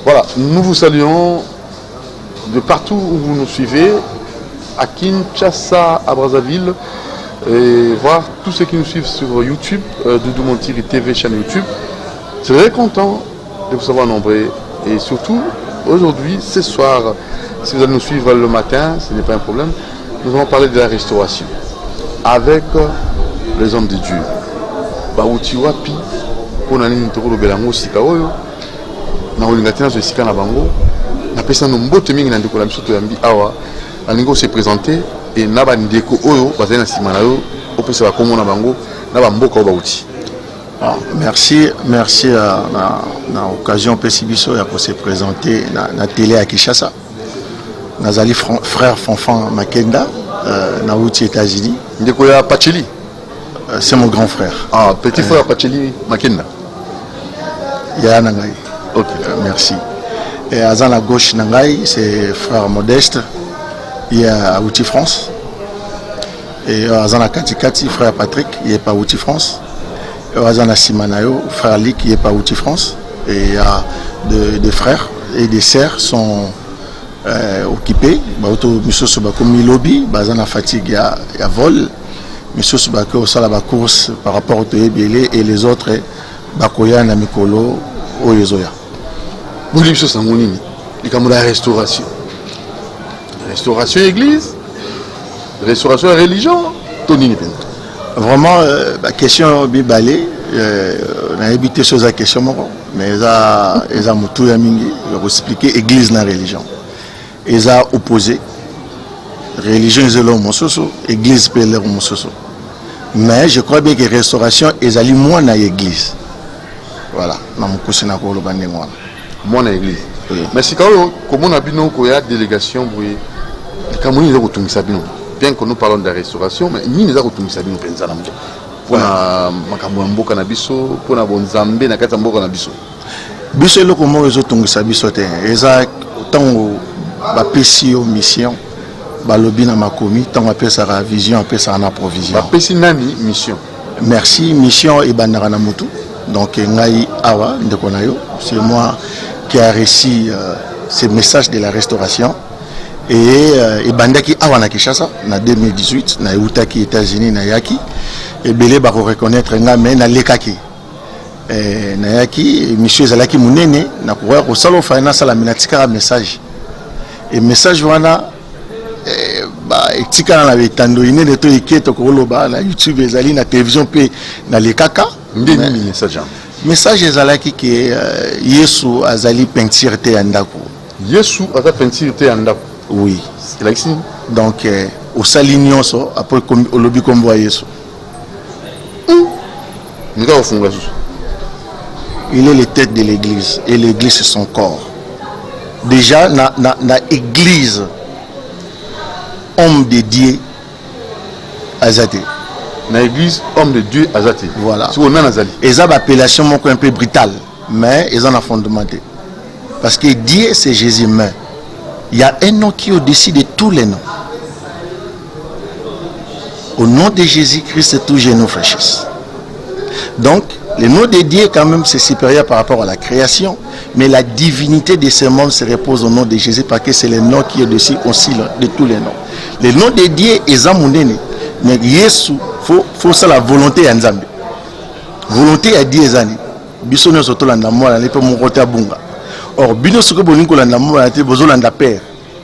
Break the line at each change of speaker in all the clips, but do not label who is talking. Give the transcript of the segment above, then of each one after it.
Voilà, nous vous saluons de partout où vous nous suivez, à Kinshasa, à Brazzaville, et voir tous ceux qui nous suivent sur YouTube, Doudou Montiri TV, chaîne YouTube. Très content de vous savoir nombreux. Et surtout, aujourd'hui, ce soir, si vous allez nous suivre le matin, ce n'est pas un problème, nous allons parler de la restauration avec les hommes de Dieu. Bauti wapi, on a une toro belango sikaoyo, na olingatina zo sika na bango, na pesa no mbote mingi na ndeko la misoto yambi awa, alingo se présenter et na ba ndeko oyo bazana simana yo, opesa ba komo na bango, na ba mboka bauti.
Merci na occasion Pesibiso ya se présenter na télé à Kinshasa. Nazali frère Fanfan Makenda na outi États-Unis.
Ndeko ya Pacheli.
C'est mon grand frère.
Ah, petit frère Pacheli Makenda.
Ya Nangai.
OK,
merci. Et à la gauche Nangai, c'est frère Modeste. Il est à Outi France. Et à la Katikati, frère Patrick, il est pas Outi France. Wazana Simanayo, frère Lik qui est pas Outi France, et il y a des frères et des sœurs sont occupés. Monsieur Sobako Milobi, Bazana fatigue, il y a vol. Monsieur Sobako au la course par rapport au Toyebele et les autres, Bakoya Namikolo, Oyezoya.
Vous voulez que ça monini, il y a la restauration. Restauration église, restauration religion, Tonini Pento.
Vraiment, la question bibalée, on a évité sur la question, mais ils ont tout expliqué l'église la religion. Ils ont opposé religion et l'homme, l'église et l'homme. Mais je crois bien que la restauration est allée moins dans l'église. Voilà,
moins dans l'église. Mais si comment on a vu une délégation, comment ils ont retrouvé ça? Bien que nous parlons de la restauration, mais nous avons tout mis ça pour makambo mboka na biso, pour na bonzambe na kata mboka na biso.
Biso loko mo ezo tungisa biso te. Eza tango ba pesi yo mission, ba lobi na makomi, tango pesa ra vision, pesa na provision.
Ba pesi nani mission.
Merci, mission e bandara na mutu. Donc ngai awa ndeko na yo, c'est moi qui a réussi ce message de la restauration. Et bandaki awana Kinshasa na 2018 na utaki États-Unis na yaki et belé ba reconnaître nga mais na lekaki na yaki monsieur zalaki munene na courir au salon finance la minatika message et message wana ba etika na betando ine de to iketo ko loba na YouTube ezali na télévision pe na lekaka
ndeni message
message ezalaki que Yesu azali peinture te andako
Yesu aza peinture te andako.
Oui.
Donc,
au salignon, après au lobby comme voyez ça. Il est la tête de l'église et l'église c'est son corps. Déjà, na église, homme de Dieu, Azate.
Na église, homme de Dieu, Azate.
Voilà.
C'est on a Nazali.
Et ça, l'appellation un peu brutale, mais ils en ont fondamenté. Parce que Dieu, c'est Jésus même. Il y a un nom qui est au-dessus de tous les noms. Au nom de Jésus-Christ, tout genou fléchisse. Donc, le nom de Dieu, quand même, c'est supérieur par rapport à la création. Mais la divinité de ce monde se repose au nom de Jésus parce que c'est le nom qui est au-dessus aussi de tous les noms. Le nom de Dieu est Zamounene. Mais Yesu, faut ça la volonté à Nzambe. Volonté à Dieu, Zani. Bisonne soto landa moi, la lepe mon côté à Bunga. Or, bino ce que bolingo landa moi, la bozo landa père.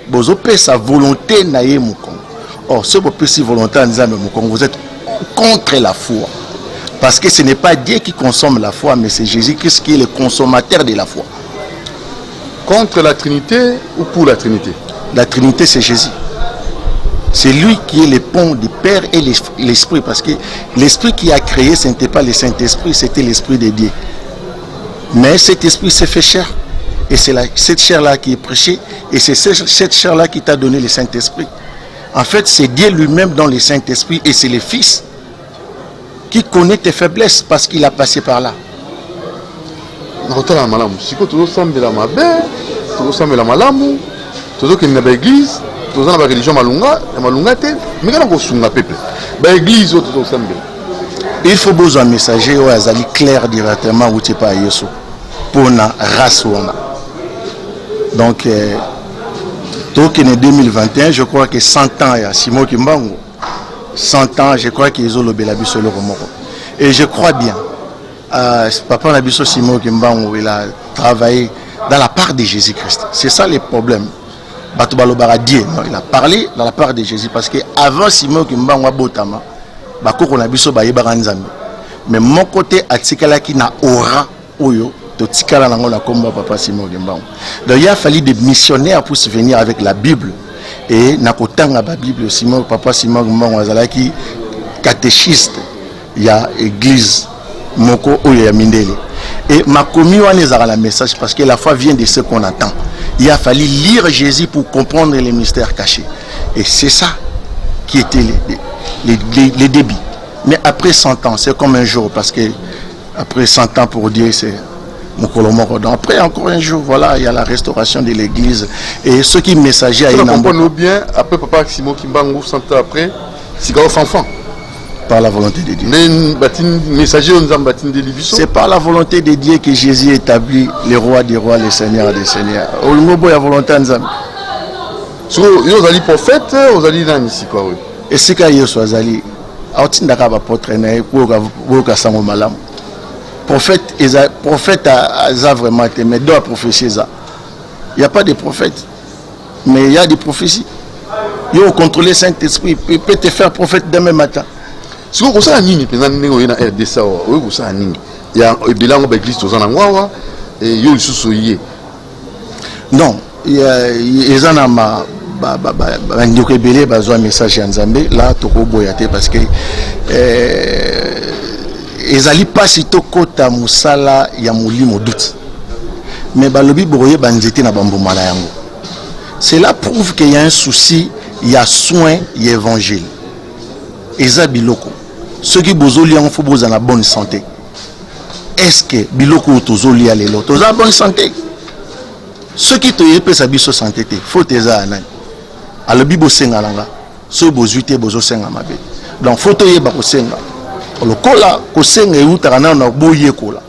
Bozo père sa volonté naïe mon Congo. Or, ce que si volonté à Nzambe mon Congo, vous êtes contre la foi. Parce que ce n'est pas Dieu qui consomme la foi, mais c'est Jésus-Christ qui est le consommateur de la foi.
Contre la Trinité ou pour la Trinité?
La Trinité, c'est Jésus. C'est lui qui est le pont du Père et l'Esprit. Parce que l'Esprit qui a créé, ce n'était pas le Saint-Esprit, c'était l'Esprit de Dieu. Mais cet Esprit s'est fait chair. Et c'est cette chair-là qui est prêchée. Et c'est cette chair-là qui t'a donné le Saint-Esprit. En fait, c'est Dieu lui-même dans le Saint-Esprit. Et c'est le Fils qui connaît tes faiblesses parce qu'il a passé par là.
Si tu ressembles à la mabe, tu ressembles à la malamu, tu ressembles à l'église, tu ressembles à la religion malunga, mais quand on ressemble à peuple, l'église, tu ressembles.
Il faut besoin de messager ou azali clair directement où tu pas Yesu pour na race ou na. Donc, donc en 2021, je crois que 100 ans, il y a Simon Kimbangu. 100 ans, je crois qu'ils ont le Bélabiso le Romoro. Et je crois bien, Papa Nabiso Simon Kimbangu, il a travaillé dans la part de Jésus-Christ. C'est ça le problème. Il a parlé dans la part de Jésus parce qu'avant Simon Kimbangu Botama, Bakoko Nabiso Bayeba Nzambe. Mais mon côté, Atikala qui n'a aura, Oyo, Totikala Nangola Komba Papa Simon Kimbangu. Donc il a fallu des missionnaires pour se venir avec la Bible. Et Nakotanga la Bible, Papa Simon Kimbangu Azalaki, catéchiste, il y a église, Moko Oyo Mindele. Et ma commis a la message parce que la foi vient de ce qu'on attend. Il a fallu lire Jésus pour comprendre les mystères cachés. Et c'est ça qui était les débits. Mais après 100 ans, c'est comme un jour, parce que après 100 ans pour dire c'est mon colomoro. Donc après encore un jour, voilà, il y a la restauration de l'église. Et ceux qui messageaient à
Une comprenons bien, après Papa Simon Kimbangu, 100 ans après, c'est enfant.
Par la volonté de Dieu. C'est par la volonté de Dieu que Jésus établit les rois des rois, les seigneurs des seigneurs.
Vous allez prophète, vous allez dans ici quoi.
Et ce qu'il y a soit allé, prophète a vraiment été, mais doit prophétiser ça. Il n'y a pas de prophète, mais il y a des prophéties. Il faut contrôler le Saint-Esprit, il peut te faire prophète demain matin.
Si vous avez un nini, vous avez un RDC, vous avez un nini. Il y a un bilan de l'église, vous avez un wawa, et il y a un sous-souillé.
Non, il y a un message en Zambé, là, Toko Boyate, parce que ils n'allaient pas si tôt à Moussala, il y a Moulimo doute. Mais Balobi Boye Banzete na Bamboumana yango. Cela prouve qu'il y a un souci, il y a soin, il y a évangile. Eza biloko. Ceux qui bozoli en faut en la bonne santé. Est-ce que biloko tozoli a lelo toza bonne santé? Ceux qui te yepé sa biso santé te faut teza anay. Alobi bosenga langa. Ceux bozuite bozo senga mabe. Donc faut to yeba ko senga. Lokola ko senga eutara na boye kola.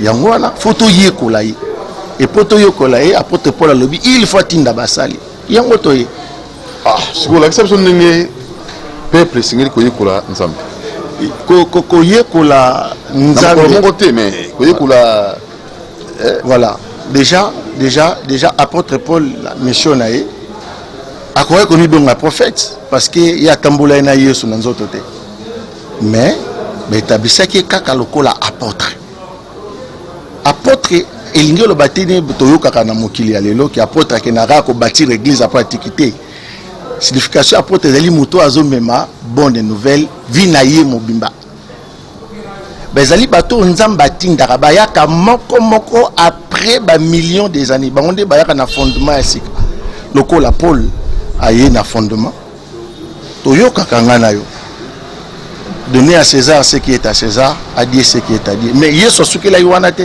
Yango wana faut to yekola yi. Et pour to yekola yi apôtre Paul alobi il faut tinda basali. Yango to ye.
Ah, c'est pour l'exception de peuple singeli koyekola nzambe.
Koyekola nzambe.
Mon côté mais koyekola
voilà. Déjà apôtre Paul la mission naé a quoi connu bon un prophète parce que il y a tambola na Yesu na nzoto te. Mais tabisa ki kaka lokola apôtre. Apôtre elingi lo batini toyoka kana mokili ya lelo ki apôtre ki na ko bâtir église après antiquité. Signification apôtre ezali moto azomema bonne nouvelle vinaye mobimba. Bezali bato nzamba tindaka bayaka moko après ba millions des années. Ba onde bayaka na fondement ya sika. Lokola Paul aye na fondement. Toyoka kangana yo. Donner à César ce qui est à César, à Dieu ce qui est à Dieu. Mais Yesu suki la yuana te.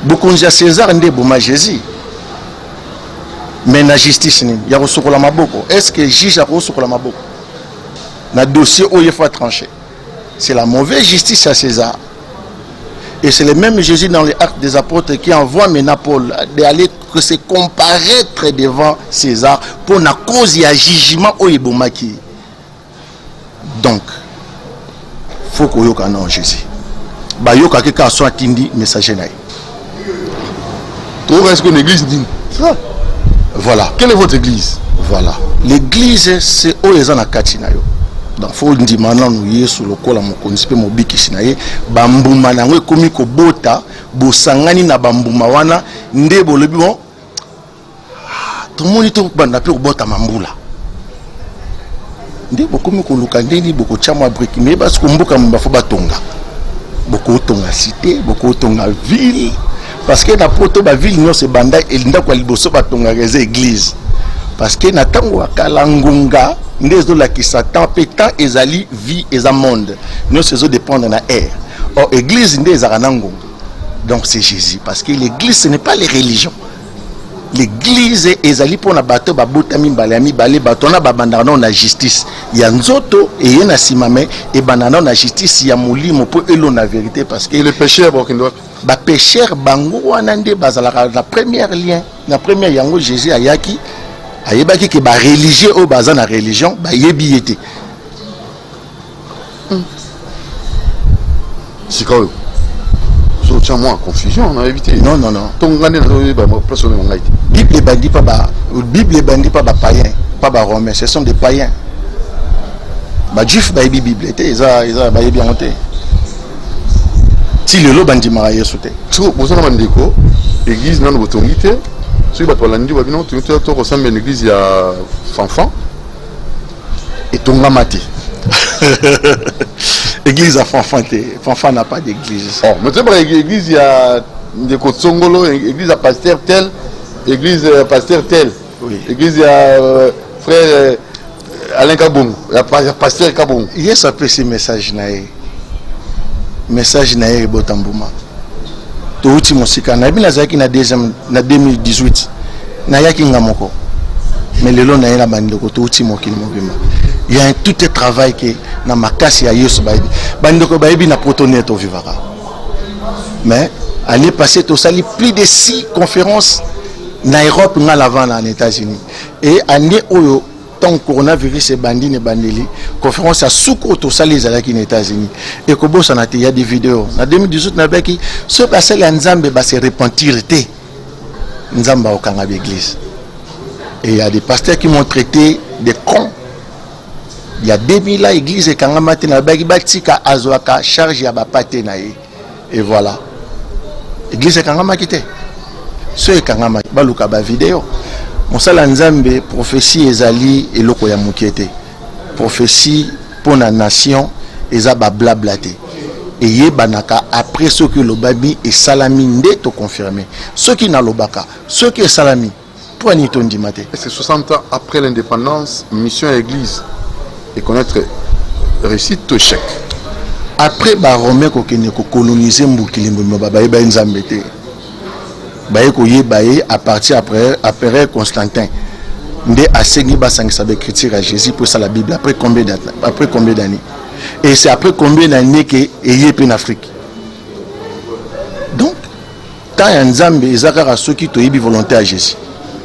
Bokonja César nde boma Jésus. Mais la justice il y a resokola maboko. Est-ce que juge a resokola maboko? Na dossier où il faut trancher. C'est la mauvaise justice à César. Et c'est le même Jésus dans les actes des apôtres qui envoie maintenant Paul d'aller se comparaître devant César pour la cause et un jugement au Ibomaki. Donc, il faut que yoka non Jésus. Ba yoka ke ka soit tindi messager naï.
Tout reste que l'église dit.
Voilà.
Quelle est votre église?
Voilà. L'église c'est Oyezana Katinayo. Donc faut dire maintenant nous yesu lokola mokonzi pe mobiki sinaye bambuma nango ekomi ko bota bosangani na bambuma wana nde bolobi bon tout le monde to banda pe ko bota mambula nde bokomi ko luka ndeni boko chamwa brick mais parce que mboka mba fo batonga boko tonga cité boko tonga ville parce que na poto ba ville non se banda elinda kwa liboso batonga reze église parce que na tango akala ngunga ndezo la ki satan pétant ezali vie eza monde nous ces eaux dépendent na air or église ndeza kanango donc c'est Jésus parce que l'église ce n'est pas les religions l'église ezali pona bato babotami balami balé batona babandana na justice ya nzoto et na simame et banana na justice ya molimo po elo na vérité parce que
les pécheurs bokindo
ba pécheur bango wana nde bazala la première lien na première yango Jésus ayaki ayebaki ke ba religieux o baza na religion ba yebi yete
c'est quoi moi en confusion, on a évité.
Non. Bible bandit pas ba païen, pas ba romain, ce sont des païens. Ba juif ba Bible, ils ba bien monté. Si le lo bandi mara yesote.
So, vous avez mandeko, église nan botongité, si ba tolandi ba bino tu to ressemble une église ya fanfan et tonga mati.
Église à Fanfan n'a pas d'église.
Oh, mais tu sais, l'église, il y a des Kotsongolo, église à pasteur tel, église à pasteur tel.
Oui.
Église, il y a frère Alain Kabong, il y a pasteur Kabong.
Il y a ça peut ces messages naïe. Message naïe Botambouma. Touti Mosika, Nabi Nazaki na 2018. Nayaki Ngamoko. Mais le long naïe la bandoko, Touti Mokil Mobima. Il y a tout un travail qui na makasi ya Yesu baïbi. Bandoko baïbi na protonet au vivara. Mais année passée tout ça, plus de 6 conférences na Europe na l'avant en États-Unis. Et année où tant coronavirus et bandi ne bandeli, conférence à Souko tout ça les alaki aux États-Unis. Et kobo ça il y a des vidéos. En 2018 na beki ce passé la Nzambe ba se repentir té. Nzamba au Kanga l'église. Et il y a des pasteurs qui m'ont traité de cons. Il y a 2000 ans, l'église et Kangamate na bagi batika azwaka charge ya bapate na ye. Et voilà. L'église et Kangamate. Ce est Kangamate. Baluka ba vidéo. Monsala Nzambe prophétie ezali eloko ya mukiete. Prophétie pour la nation ezaba blablate. Et yebanaka après ce que le babi et salami ndeto confirmé. Ce qui n'a lobaka, ce qui est salami. Pour Niton maté.
C'est 60 ans après l'indépendance, mission à l'église. Et connaître réussite tout échec.
Après Baromé ko coloniser Mbukilimbo Mbabaye ba Nzambe te. Baye ko yebaye à partir après Constantin. Ndé asengi ba sangisa ba écriture à Jésus pour ça la Bible après combien d'années. Et c'est après combien d'années que yé en Afrique. Donc tant Nzambe ezakara soki to yebi volonté à Jésus.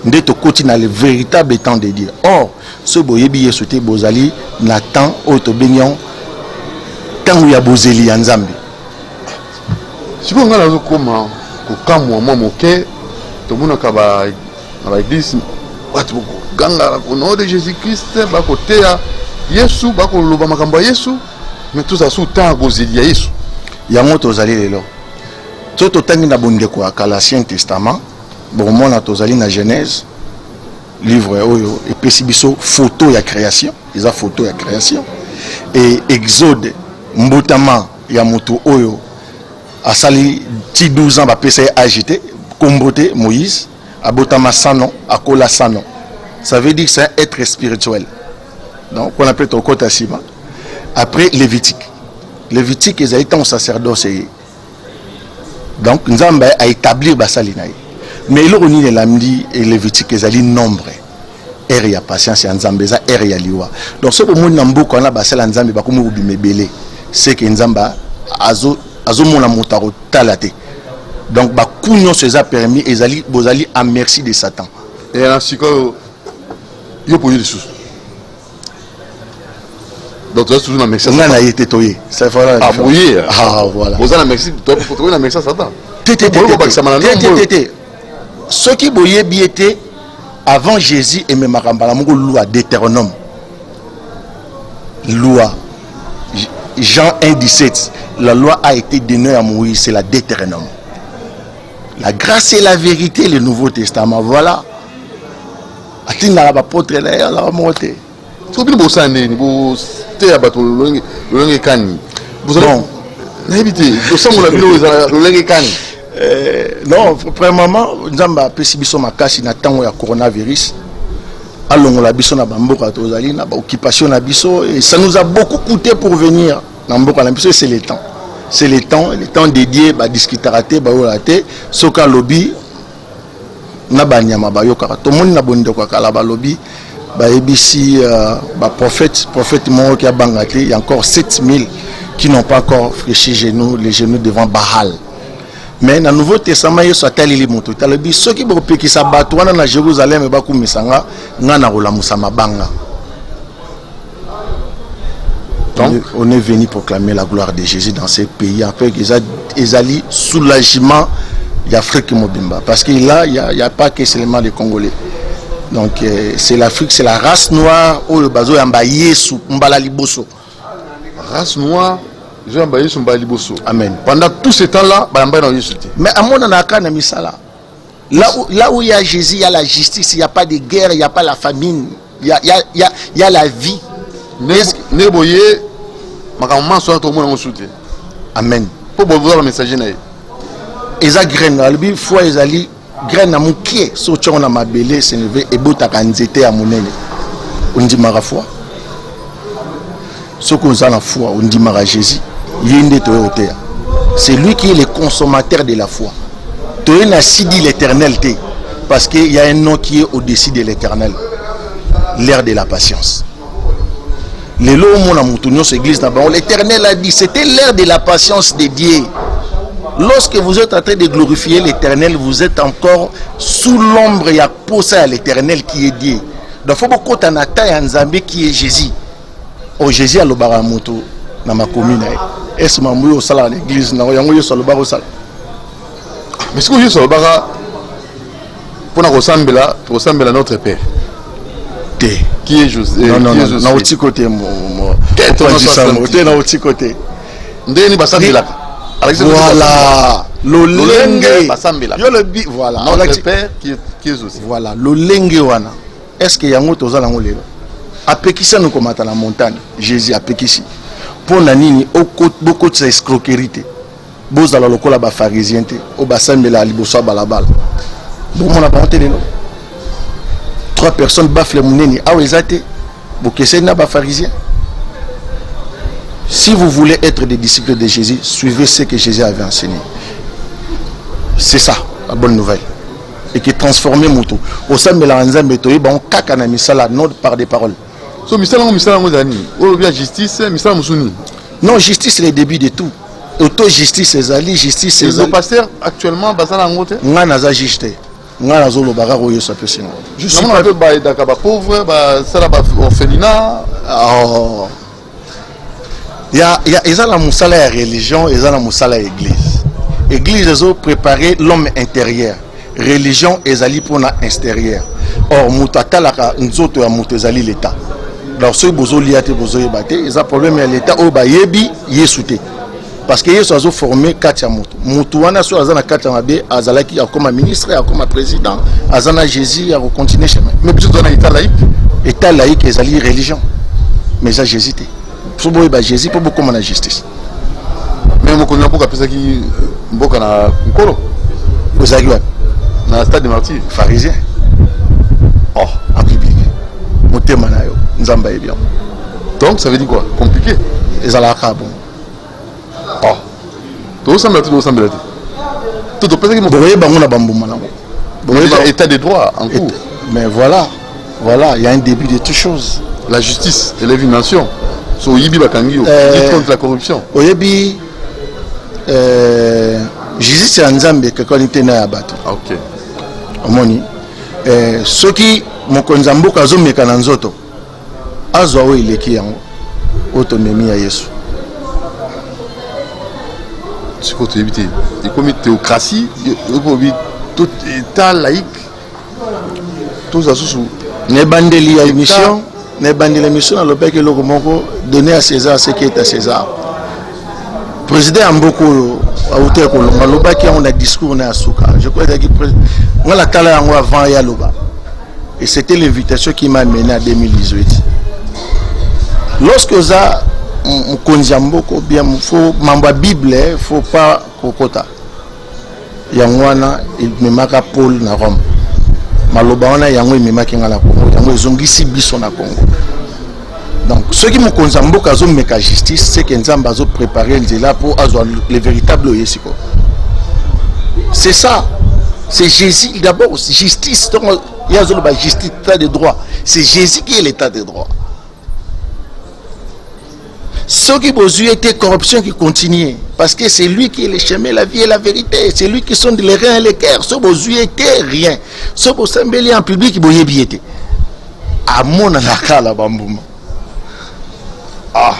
Ndé to continue le véritable temps de dire. Or ce boyebi yesote bozali na temps auto benyon tant ya bozeli ya Nzambe.
Si vous ngala zokoma ko kamwa mwa moke to mona ka ba église watu ganga ko nom de Jésus-Christ ba ko teya Yesu ba ko loba makambo Yesu mais tout ça sous temps bozeli ya Yesu.
Yango tozali lelo. Toto tangi na bondeko ka l'Ancien Testament, bon mona tozali na Genèse. Livre oyo et pesibiso photo ya création, ils a photo ya création et Exode mbotama ya moto oyo asali ti 12 ans ba pesa agité komboté Moïse abotama sanon akola sanon. Ça veut dire que c'est un être spirituel. Donc on appelle ton kota sima. Après Lévitique ils étaient un sacerdoce. Donc Nzamba a établi basali naï. Mais il y a l'amdi et Lévitique ils allaient nombre. Er ya patience ya Nzambe za er ya liwa. Donc ce que mon nambuko na basala Nzambe ba komo ubimebele, c'est que Nzamba azo mona motaro talate. Donc ba kunyo se a permis ezali bozali à merci de Satan.
Et ainsi que yo poyer des choses. Donc tu as toujours la merci.
On a été toyé. Ça voilà.
Ah oui.
Ah voilà.
Vous avez merci toi pour trouver la merci à Satan.
Ce qui boye biété avant Jésus et même Marambala Mongo loi Deutéronome. Loi Jean 1,17. La loi a été donnée à Moïse, c'est la Deutéronome. La grâce et la vérité, le Nouveau Testament. Voilà. Atina la potre là la monter.
Vous avez vous
non, premièrement, Nzamba pesibiso makasi na tango ya coronavirus. Allons la biso na bamboka tozali na ba occupation na biso et ça nous a beaucoup coûté pour venir. Na mboka na biso c'est le temps. C'est le temps dédié ba discuteraté ba olaté soka lobby na banyama bayokaka to moni na bonde kwa kala balobi ba ebisi ba prophète moko qui a bangate, il y a encore 7000 qui n'ont pas encore fléchi les genoux devant Baal. Mais dans le Nouveau Testament, il y a des gens qui ont été à Jérusalem et donc, on est venu proclamer la gloire de Jésus dans ces pays. Après, ils ont soulagement d'Afrique Mobimba. Parce qu'il n'y a pas que seulement les Congolais. Donc, c'est l'Afrique, c'est la race noire.
Race noire.
Amen.
Pendant tout ce temps-là,
mais à mon avis, là où il y a Jésus, il y a la justice, il n'y a pas de guerre, il n'y a pas la famine, il y a la vie. Amen.
Pour voir le message.
Eza graine, albi foi ezali graine amukie so tchona mabele seneve ebotaka nzete ya monene. Ondimaka foi. Ce qu'on a la foi, on dit à Jésus, c'est lui qui est le consommateur de la foi. Tu n'as si dit l'éternel, parce qu'il y a un nom qui est au-dessus de l'éternel, l'ère de la patience. L'éternel a dit, c'était l'ère de la patience de Dieu. Lorsque vous êtes en train de glorifier l'éternel, vous êtes encore sous l'ombre et à poser à l'éternel qui est Dieu. Donc il faut beaucoup de qui est Jésus. Oh Jésus a le baramoto dans ma commune. Est-ce que je suis à l'église? Mais est-ce
que je suis au bara pour ressembler à notre Père qui est Jésus?
Non, non, non, non, au côté. Voilà. Voilà.
Notre Père qui est Jésus.
Voilà. Est-ce qu'il y a un autre qui apekisa nous comme à la montagne Jésus apekisi pour nanini beaucoup de escroquerie boza la lokola ba pharisien te o basambela liboso balabala bon on a pas entendu non 3 personnes bafle muneni awezate bokese na ba pharisien. Si vous voulez être des disciples de Jésus, suivez ce que Jésus avait enseigné. C'est ça la bonne nouvelle. Et qui transforme moto au sein de la nzambe to ba on kaka na misala non par des paroles.
So justice,
non, justice c'est le début de tout. Auto-justice c'est ali, justice c'est
le pasteur actuellement basala ngote.
Nga naza juste. Nga nazo lo baka royo sa pesino.
Je suis pas ba daka ba pauvre, ba sala ba orphelinat.
Oh. Ya la musala ya religion, ya la musala ya église. Église ezo préparer l'homme intérieur. Religion ezali pour na extérieur. Or mutatalaka nzoto ya mutezali l'état. Alors ceux bozo liate bozo yebate, ils ont problème à l'état au bayebi yesute. Parce que yeso azo formé katia mutu. Mutu wana so azana katia mabe azalaki comme ministre, comme président, azana Jésus a continuer chemin.
Mais plutôt dans l'état laïque.
État laïque ezali religion. Mais ça Jésus té. So boy ba Jésus pour beaucoup na justice.
Mais mo connait pas pesa ki mboka na nkolo.
Ozaki wa
na stade de martyr
pharisien. Oh, en public. Motema na yo.
Donc ça veut dire quoi? Compliqué.
Les alaka bon.
Oh. Tout ça tout semble tout peut-être que
bon bango na bambuma na
bon état de droit en cours.
Mais voilà, il y a un début de toute chose.
La justice élève une nation. So yibi bakangi lutte contre la corruption.
Oyebi Jésus c'est nzambe que qualité na ya bato.
OK.
Omoni ceux qui mokonza mboka zo meka na nzoto azwa o ileki yango autonomie ya Yesu.
C'est quoi éviter? Et comme théocratie, tout état laïque, tout ça sous.
Ne bandeli ya émission, ne bandeli émission à l'opéra que le moko donner à César ce qui est à César. Président Mboko a hauteur ko longa loba qui on a discours na asuka. Je crois que on la tala yango avant ya loba. Et c'était l'invitation qui m'a mené en 2018. Lorsque ça on konjamboko bien faut mamba Bible faut pas kokota. Yangwana il me maka Paul na Rome. Maloba wana yango me maki ngala Congo. Yango zongisi biso na Congo. Donc ceux qui me konjamboko zo meka justice c'est que nzamba zo préparer nzela pour avoir le véritable yesiko. C'est ça. C'est Jésus d'abord, justice. Il y a la justice, l'état de droit. C'est Jésus qui est l'état de droit. Ceux qui ont été corruption qui continuent. Parce que c'est lui qui est le chemin, la vie et la vérité. C'est lui qui sonde les reins et les cœurs. Ceux qui ont été rien. Ceux qui ont semblé en public, qui ont été. À mon anaka la bambouma.
Ah.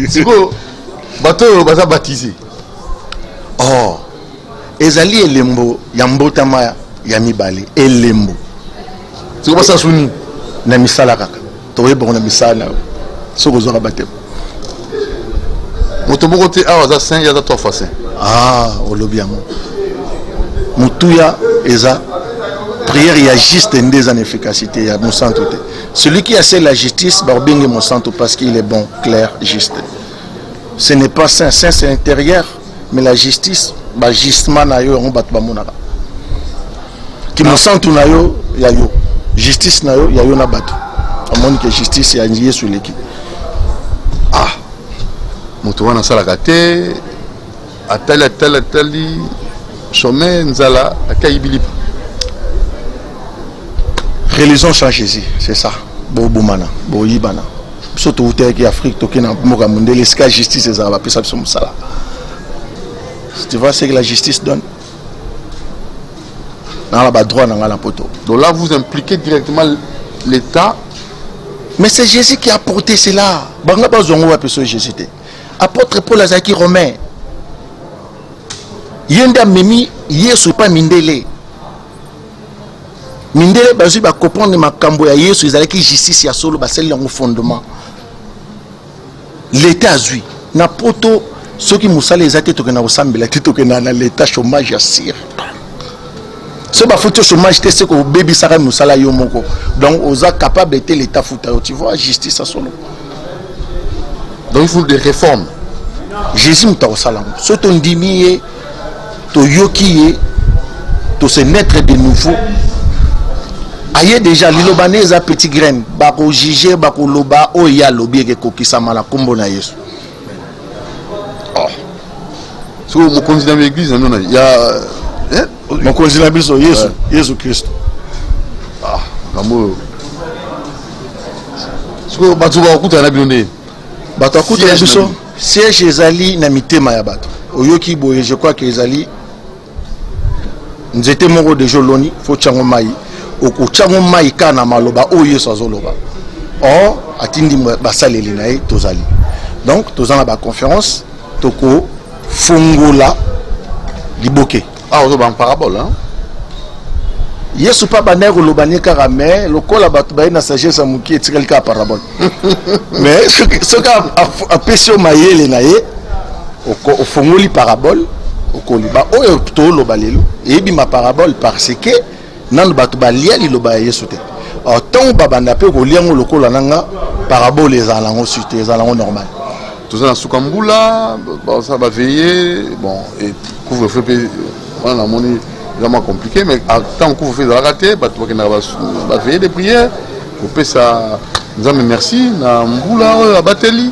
C'est quoi? Bateau, baza baptisé.
Oh. Ezali elembo yambotama yamibale elembo.
C'est quoi ça souni?
Na misala kaka. Toye bon na misala. Soko zo rabaté.
Motobo côté ah za 5 ya za 3 fois 5.
Ah, olobiamo. Mutuya eza prière il y a juste des en efficacité, il y a mon santo. Celui qui a fait la justice, barbingue mon santo parce qu'il est bon, clair, juste. Ce n'est pas saint, saint c'est intérieur, mais la justice, bah justement na yo on bat ba monaka. Qui mon santo na yo, ya yo. Justice na yo, ya yo na bato. Amoni que justice ya ndié sur l'équipe.
Ah. Moto wana sala kate atali chemin nzala akaibilipa.
Religion sans Jésus, c'est ça. Boboumana, boyibana. Surtout où Afrique, tokena moka mondele, la justice est là, ça c'est ça. Tu vois ce que la justice donne. Dans la droit dans la poto.
Donc là vous impliquez directement l'État.
Mais c'est Jésus qui a porté cela. Banga bazongo wa peso Jésus. Apôtre Paul Azaki Romain. Yenda memi Yesu pas mindele. Mindele bazu ba comprendre makambo ya Yesu ezalaki justice ya solo baseli yango fondement. L'état azui na poto soki musala ezate tokena osambela tokena na l'état chômage ya sire. Ce ba photo chômage te c'est que baby sara musala yo moko. Donc oza capable de l'état futa tu vois justice à solo.
Donc il faut des réformes.
Jésus mta osala. So ton dimiye to yoki to se naître de nouveau. Aye déjà lilobanese a petit graine bako juger bako loba oya lobi ke kokisa mala kombo na Yesu.
Oh. So mo konzi dans l'église non il y a
mon konzi na biso Yesu, Yesu Christ.
Ah, kamo. So batu ba okuta na bilonde.
Batu okuta na biso siège ezali na mitema ya bato. Oyoki boye je crois que ezali nzete moko de joloni fo chango mai. Okochango maika na maloba oyo sazoloba. Or atindi basaleli na ye tozali. Donc tozana ba conférence toko fungola liboke.
Ah ozo ba parabole hein.
Yesu pa banero lobani kaka mais lokola bato ba na sagesse amuki etikali ka parabole. Mais ce ka apesio mayele na ye o fungoli parabole okoliba oyo to loba lelo ebi ma parabole parce que nan bato balia liloba Yesu te. Tant babanda pe ko liango lokola nanga parabole ezalango suite ezalango normal.
Tout ça Soukambula, ça va veiller bon et couvre-feu on a moni vraiment compliqué mais tant couvre-feu za raté bato va veiller des prières pour pe ça nzambe merci na mbula abateli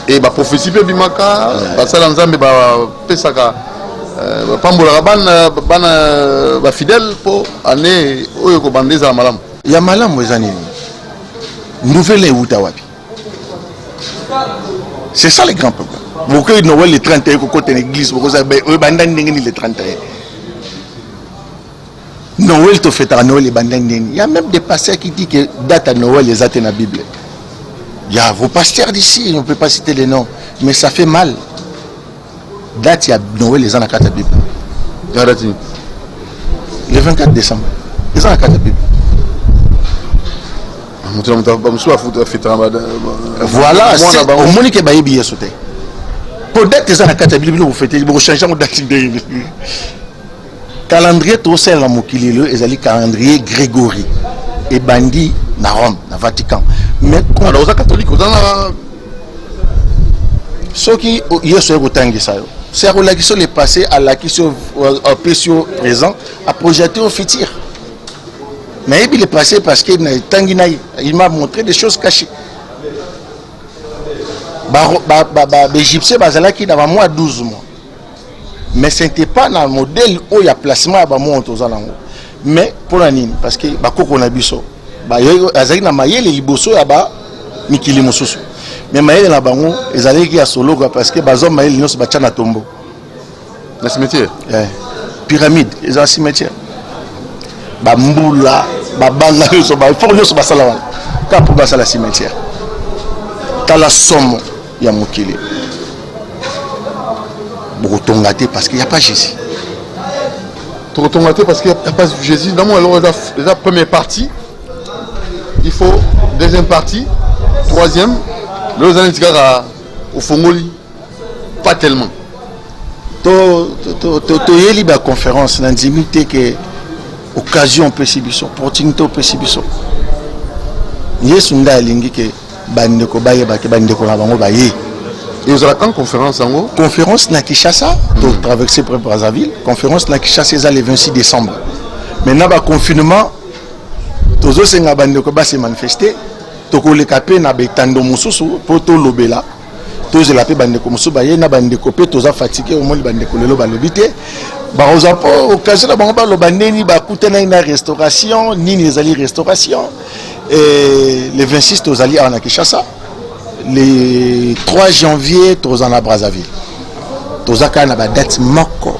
et ba prophétie pe bimaka ba sala nzambe ba pesaka pambola bana ba fidèle pour année oyo ko bandeza malamu
ya malamu ezani nouvelle euta wapi. C'est ça le grand problème. Beaucoup de Noël le 31 côté l'église beaucoup ça ben bandani ndengeni le 31 Noël to fête à Noël les bandani ndengeni. Il y a même des pasteurs qui disent que date à Noël les athées dans la Bible. Il y a vos pasteurs d'ici, on ne peut pas citer les noms mais ça fait mal. Date il y a Noël les ans à la Bible. Le 24 décembre. Les ans à la Bible. Voilà, c'est au monde qui est bien sauté. Peut-être que ça n'a pas été Bible, vous faites, vous changez de date. Calendrier, tout ça, la mokililo, et le calendrier Grégory. Et Bandi, na Rome, na Vatican. Mais
alors, aux catholiques, dans la.
Ce qui est sur le tangi, ça. C'est la question est passée à la question présent, à projeter au futur. Mais il est passé parce qu'il m'a montré des choses cachées. Les Égyptiens, qui ont moins 12 mois. mais ce n'était pas dans le modèle où il y a placement à Bamonto Zanango. Mais pour la nine, parce que Bakoko Nabiso, Azari na Mayele Liboso Yaba Mikili Mosusu. Mais Mayele na Bango, ils allaient qui a solo parce que Bazom Mayele Nios Bachana Tombo.
Le cimetière.
Pyramide, ils ont un cimetière. Bamboula, Babanga, il faut que Basala. Quand pour Basala cimetière. T'as la somme, il y a Mokili. Beaucoup tongaté parce qu'il n'y a pas Jésus.
Tongaté parce qu'il n'y a pas Jésus. Dans alors la première partie, il faut deuxième partie, troisième, le Zanetgara au Fongoli, pas tellement.
Toyeli ba conférence dans limité que occasion possibiso, opportunité possibiso. Yesunda lingi que bandeko baye ba ke bandeko na bango baye.
Et vous avez quand conférence en haut?
Conférence na Kinshasa, pour traverser près Brazzaville. Conférence na Kinshasa c'est le 26 décembre. Maintenant ba confinement, tozo senga bandeko ba se manifester, toko le capé na betando mususu poto lobela. Tozo la pe bandeko mususu baye na bandeko pe toza fatigué au moins bandeko lelo ba lobité. Ba oza po occasion na bango ba lobandeni ba kutena na restauration, ni les ali restauration. Et le 26 tozo ali à Kinshasa. Le 3 janvier, tous en Brazzaville. Tous en Canada, date moko.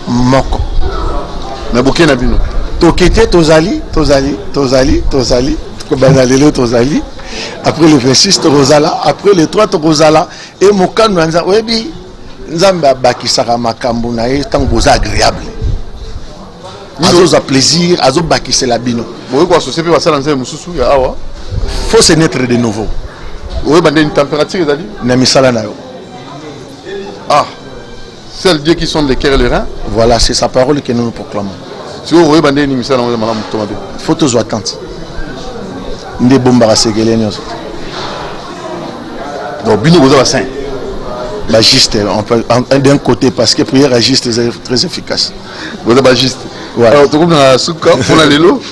Na bouquet na bino.
Tokete, tozali. Après le 26, tozala. Après le 3, tozala. Et moka nous anza webi nzamba bakisaka makambo na ye tant boza agréable. Azo za plaisir, azo bakisela bino.
Boye ko associer pe basala nzembe mususu ya awa.
Faut se naître de nouveau.
Oui, mais une température, ils ont dit. Ah, celles Dieu qui sont les cœurs et les reins.
Voilà, c'est sa parole que nous nous proclamons.
Si vous voyez, il
faut toujours attendre. Des bombes à séguer.
Donc, Bino, vous avez saint.
La juste, d'un côté, parce que prière à juste est très efficace.
Vous avez juste. Alors, tu comprends, pour aller l'eau,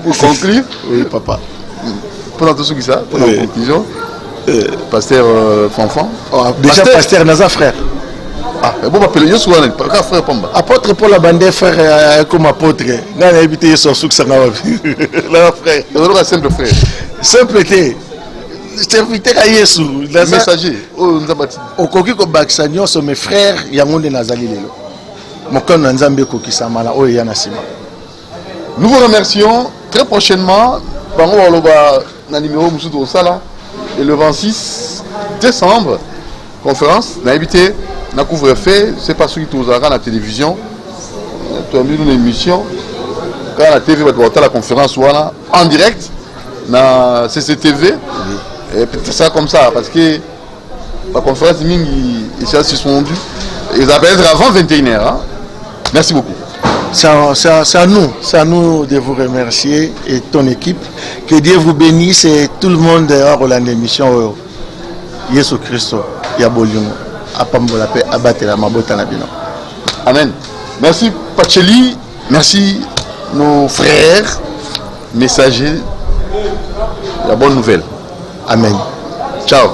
pour conclure.
Oui, papa.
Pour tout ce qui ça, pour la conclusion. Pasteur Fanfan.
Déjà pasteur Naza frère.
Ah, bon m'appeler yo souvent frère Pamba.
Apôtre Paul Abandé frère comme apôtre. N'a habité sur souk ça na la frère.
On simple frère.
Simpleté. Serviteur à Yesu,
messager. Oh nzabati.
Okoki ko baksanyo so mes frères yangonde nazali lelo. Mokano nzambe ko kisamala o yana sima.
Nous vous remercions très prochainement. Bango waloba na numéro musudo sala. Et le 26 décembre, conférence, on a évité, on a couvre-feu, c'est pas ce qui nous a la télévision, tu as mis une émission, quand la TV va voir la conférence en direct, na CCTV, et peut-être ça comme ça, parce que la conférence, ils sont suspendus, ils va être avant 21h. Hein. Merci beaucoup.
C'est à nous de vous remercier et ton équipe. Que Dieu vous bénisse et tout le monde dehors dans l'émission Yesu Christo Yabolimo Apambola paix abattre la mabota nabino.
Amen. Merci Pacheli, merci nos frères messagers. La bonne nouvelle.
Amen.
Ciao.